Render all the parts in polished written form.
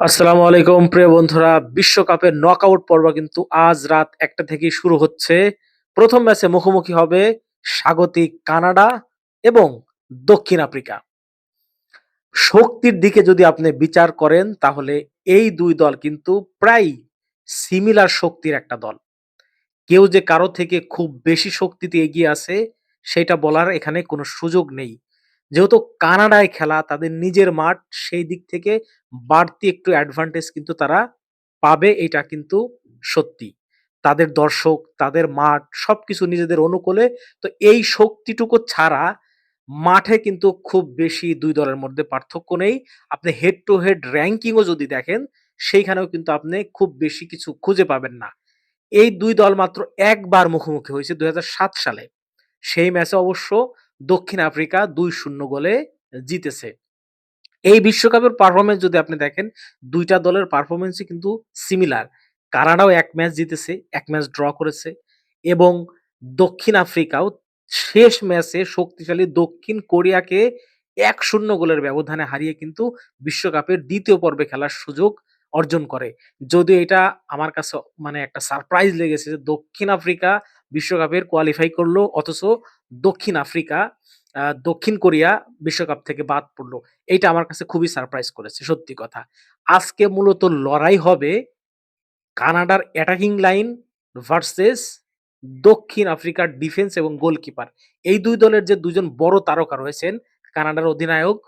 আসসালামু আলাইকুম প্রিয় বন্ধুরা। বিশ্বকাপের নকআউট পর্ব কিন্তু আজ রাত ১টা থেকেই শুরু হচ্ছে। প্রথম ম্যাচে মুখোমুখি হবে স্বাগতিক কানাডা এবং দক্ষিণ আফ্রিকা। শক্তির দিকে যদি আপনি বিচার করেন তাহলে এই ২ দল কিন্তু প্রায় সিমিলার শক্তির একটা দল। কেউ যে কারো থেকে খুব বেশি শক্তিতে এগিয়ে আছে সেটা বলার এখানে কোনো সুযোগ নেই। যেহেতু কানাডায় খেলা তাদের নিজের মাঠ, সেই দিক থেকে বাড়তি একটু অ্যাডভান্টেজ কিন্তু তারা পাবে, এটা কিন্তু সত্যি। তাদের দর্শক, তাদের মাঠ সবকিছু নিজেদের অনুকূলে। তো এই শক্তিটুকু ছাড়া মাঠে কিন্তু খুব বেশি ২ দলের মধ্যে পার্থক্য নেই। আপনি হেড টু হেড র‍্যাংকিং ও যদি দেখেন সেইখানেও কিন্তু আপনি খুব বেশি কিছু খুঁজে পাবেন না। এই ২ দল মাত্র একবার মুখোমুখি হয়েছে ২০০৭ সালে। সেই ম্যাচে অবশ্য দক্ষিণ আফ্রিকা ২-০ গোলে জিতেছে। এই বিশ্বকাপের পারফরম্যান্স যদি আপনি দেখেন, ২ টা দলের পারফরম্যান্সই কিন্তু সিমিলার। কানাডাও ১ ম্যাচ জিতেছে, ১ ম্যাচ ড্র করেছে এবং দক্ষিণ আফ্রিকাও শেষ ম্যাচে শক্তিশালী দক্ষিণ কোরিয়াকে ১-০ গোলের ব্যবধানে হারিয়ে কিন্তু বিশ্বকাপের ২য় পর্বে খেলার সুযোগ অর্জন করে। যদিও এটা আমার কাছে মানে একটা সারপ্রাইজ লেগেছে যে দক্ষিণ আফ্রিকা বিশ্বকাপের কোয়ালিফাই করলো অথচ দক্ষিণ আফ্রিকা দক্ষিণ কোরিয়া বিশ্বকাপ থেকে বাদ পড়ল। এইটা আমার কাছে খুবই সারপ্রাইজ করেছে, সত্যি কথা। আজকে মূলত লড়াই হবে কানাডার অ্যাটাকিং লাইন ভার্সেস দক্ষিণ আফ্রিকার ডিফেন্স এবং গোলকিপার। এই ২ দলের যে ২ জন বড় তারকা রয়েছেন, কানাডার অধিনায়ক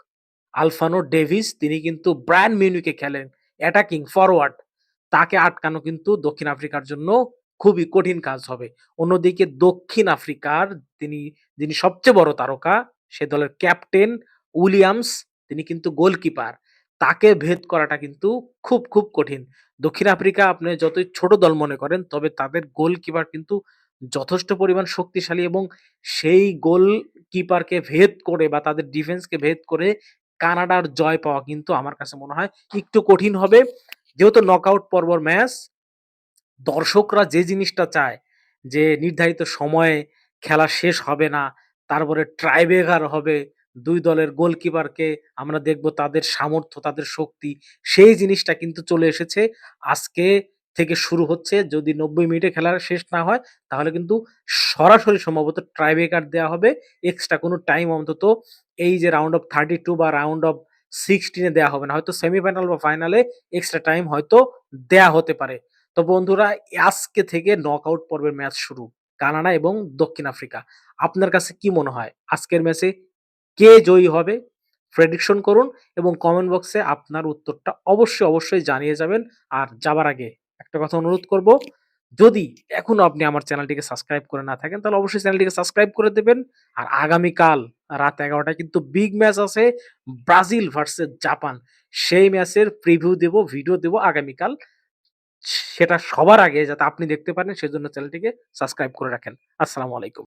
আলফানো ডেভিস তিনি কিন্তু ব্রায়ান মিউনিকে খেলেন অ্যাটাকিং ফরওয়ার্ড। তাকে আটকানো কিন্তু দক্ষিণ আফ্রিকার জন্য খুবই কঠিন কাজ হবে। অন্যদিকে দক্ষিণ আফ্রিকার তিনি যিনি সবচেয়ে বড় তারকা, সে দলের ক্যাপ্টেন উইলিয়ামস, তিনি কিন্তু গোলকিপার। তাকে ভেদ করাটা কিন্তু খুব কঠিন। দক্ষিণ আফ্রিকা আপনি যতই ছোট দল মনে করেন, তবে তাদের গোলকিপার কিন্তু যথেষ্ট পরিমাণ শক্তিশালী এবং সেই গোলকিপারকে ভেদ করে বা তাদের ডিফেন্সকে ভেদ করে কানাডার জয় পাওয়া কিন্তু আমার কাছে মনে হয় একটু কঠিন হবে। যেহেতু নকআউট পর্বর ম্যাচ, দর্শকরা যে জিনিসটা চায় যে নির্ধারিত সময়ে খেলা শেষ হবে না, তারপরে ট্রাইব্রেকার হবে, ২ দলের গোলকিপারকে আমরা দেখব তাদের সামর্থ্য, তাদের শক্তি, সেই জিনিসটা কিন্তু চলে এসেছে। আজকে থেকে শুরু হচ্ছে, যদি ৯০ মিনিটে খেলা শেষ না হয় তাহলে কিন্তু সরাসরি সম্ভবত ট্রাইব্রেকার দেয়া হবে। এক্সট্রা কোনো টাইম অন্তত এই যে রাউন্ড অফ 32 বা রাউন্ড অফ 16 এ দেয়া হবে না। হয়তো সেমিফাইনাল বা ফাইনালে এক্সট্রা টাইম হয়তো দেয়া হতে পারে। তো বন্ধুরা, আজকে থেকে নকআউট পর্বের ম্যাচ শুরু। কানাডা এবং দক্ষিণ আফ্রিকা। আপনার কাছে কি মনে হয় আজকের ম্যাচে কে জয়ী হবে? প্রেডিকশন করুন এবং কমেন্ট বক্সে আপনার উত্তরটা অবশ্যই জানিয়ে যাবেন। আর যাবার আগে একটা কথা অনুরোধ করব, যদি এখনো আপনি আমার চ্যানেলটিকে সাবস্ক্রাইব করে না থাকেন তাহলে অবশ্যই চ্যানেলটিকে সাবস্ক্রাইব করে দেবেন। আর আগামীকাল রাত ১১টায় কিন্তু বিগ ম্যাচ আছে, ব্রাজিল ভার্সেস জাপান। সেই ম্যাচের প্রিভিউ দেব, ভিডিও দেব আগামীকাল। সেটা সবার আগে যাতে আপনি দেখতে পারেন সেজন্য চ্যানেলটিকে সাবস্ক্রাইব করে রাখেন। আসসালামু আলাইকুম।